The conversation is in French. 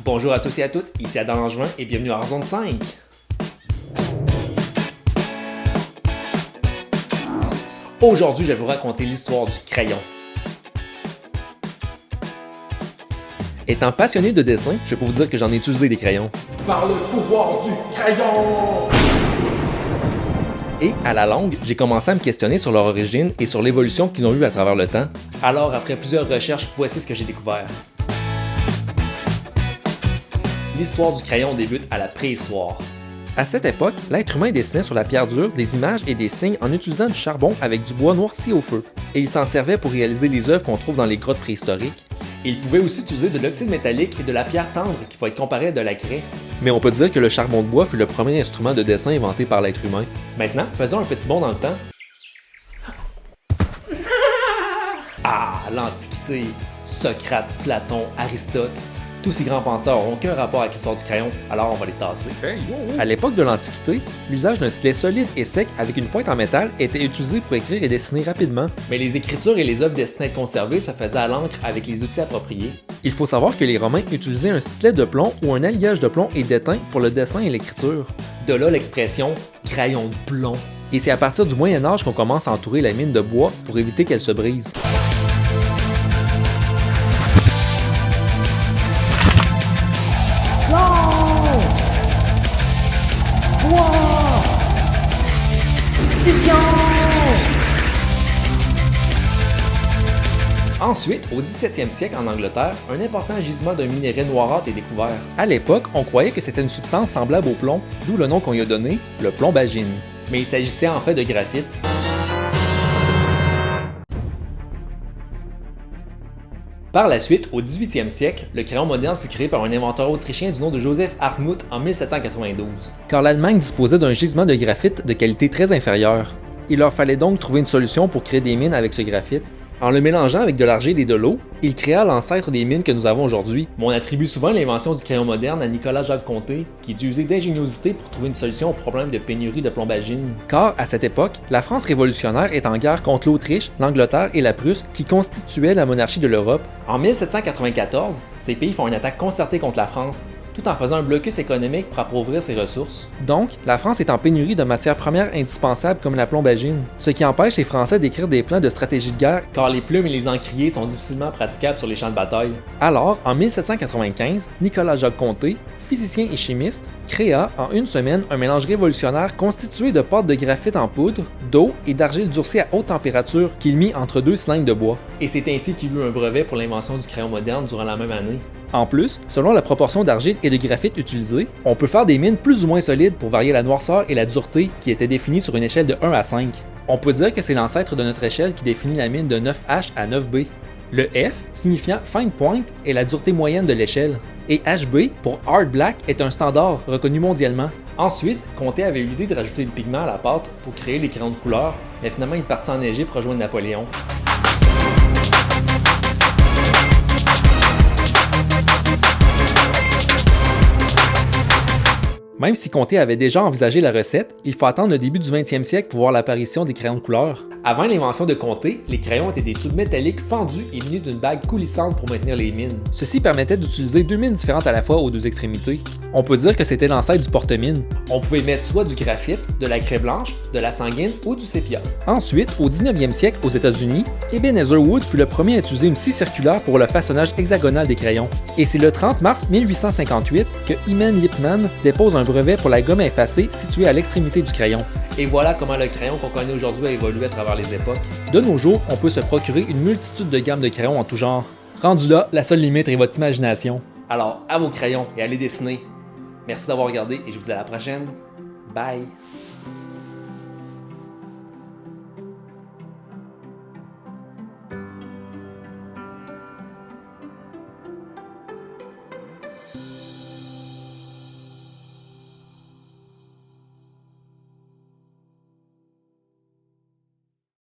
Bonjour à tous et à toutes, ici Adam Langevin et bienvenue à Zone 5. Aujourd'hui, je vais vous raconter l'histoire du crayon. Étant passionné de dessin, je peux vous dire que j'en ai utilisé des crayons. Par le pouvoir du crayon! Et à la longue, j'ai commencé à me questionner sur leur origine et sur l'évolution qu'ils ont eue à travers le temps. Alors, après plusieurs recherches, voici ce que j'ai découvert. L'histoire du crayon débute à la préhistoire. À cette époque, l'être humain dessinait sur la pierre dure des images et des signes en utilisant du charbon avec du bois noirci au feu. Et il s'en servait pour réaliser les œuvres qu'on trouve dans les grottes préhistoriques. Et il pouvait aussi utiliser de l'oxyde métallique et de la pierre tendre qui faut être comparé à de la craie. Mais on peut dire que le charbon de bois fut le premier instrument de dessin inventé par l'être humain. Maintenant, faisons un petit bond dans le temps. Ah, l'Antiquité! Socrate, Platon, Aristote. Tous ces grands penseurs n'ont aucun rapport avec l'histoire du crayon, alors on va les tasser. À l'époque de l'Antiquité, l'usage d'un stylet solide et sec avec une pointe en métal était utilisé pour écrire et dessiner rapidement. Mais les écritures et les œuvres destinées à être conservées se faisaient à l'encre avec les outils appropriés. Il faut savoir que les Romains utilisaient un stylet de plomb ou un alliage de plomb et d'étain pour le dessin et l'écriture. De là l'expression « crayon de plomb ». Et c'est à partir du Moyen Âge qu'on commence à entourer la mine de bois pour éviter qu'elle se brise. Ensuite, au 17e siècle en Angleterre, un important gisement d'un minerai noirâtre est découvert. À l'époque, on croyait que c'était une substance semblable au plomb, d'où le nom qu'on y a donné, le plombagine. Mais il s'agissait en fait de graphite. Par la suite, au 18e siècle, le crayon moderne fut créé par un inventeur autrichien du nom de Joseph Armuth en 1792. Car l'Allemagne disposait d'un gisement de graphite de qualité très inférieure. Il leur fallait donc trouver une solution pour créer des mines avec ce graphite. En le mélangeant avec de l'argile et de l'eau, il créa l'ancêtre des mines que nous avons aujourd'hui. On attribue souvent l'invention du crayon moderne à Nicolas Jacques-Conté, qui dut user d'ingéniosité pour trouver une solution au problème de pénurie de plombagine. Car, à cette époque, la France révolutionnaire est en guerre contre l'Autriche, l'Angleterre et la Prusse, qui constituaient la monarchie de l'Europe. En 1794, ces pays font une attaque concertée contre la France, tout en faisant un blocus économique pour appauvrir ses ressources. Donc, la France est en pénurie de matières premières indispensables comme la plombagine, ce qui empêche les Français d'écrire des plans de stratégie de guerre car les plumes et les encriers sont difficilement praticables sur les champs de bataille. Alors, en 1795, Nicolas Jacques-Conté, physicien et chimiste, créa en une semaine un mélange révolutionnaire constitué de pâte de graphite en poudre, d'eau et d'argile durcie à haute température qu'il mit entre deux cylindres de bois. Et c'est ainsi qu'il eut un brevet pour l'invention du crayon moderne durant la même année. En plus, selon la proportion d'argile et de graphite utilisée, on peut faire des mines plus ou moins solides pour varier la noirceur et la dureté qui étaient définies sur une échelle de 1 à 5. On peut dire que c'est l'ancêtre de notre échelle qui définit la mine de 9H à 9B. Le F, signifiant fine point, est la dureté moyenne de l'échelle, et HB, pour hard black, est un standard reconnu mondialement. Ensuite, Conté avait eu l'idée de rajouter des pigments à la pâte pour créer les crayons de couleur, mais finalement il partit en Égypte pour rejoindre Napoléon. Même si Conté avait déjà envisagé la recette, il faut attendre le début du 20e siècle pour voir l'apparition des crayons de couleur. Avant l'invention de Conté, les crayons étaient des tubes métalliques fendus et munis d'une bague coulissante pour maintenir les mines. Ceci permettait d'utiliser deux mines différentes à la fois aux deux extrémités. On peut dire que c'était l'ancêtre du porte-mine. On pouvait mettre soit du graphite, de la craie blanche, de la sanguine ou du sépia. Ensuite, au 19e siècle aux États-Unis, Ebenezer Wood fut le premier à utiliser une scie circulaire pour le façonnage hexagonal des crayons. Et c'est le 30 mars 1858 que Hyman Lipman dépose un brevet pour la gomme à effacer située à l'extrémité du crayon. Et voilà comment le crayon qu'on connaît aujourd'hui a évolué à travers les époques. De nos jours, on peut se procurer une multitude de gammes de crayons en tout genre. Rendu là, la seule limite est votre imagination. Alors, à vos crayons et allez dessiner. Merci d'avoir regardé et je vous dis à la prochaine. Bye!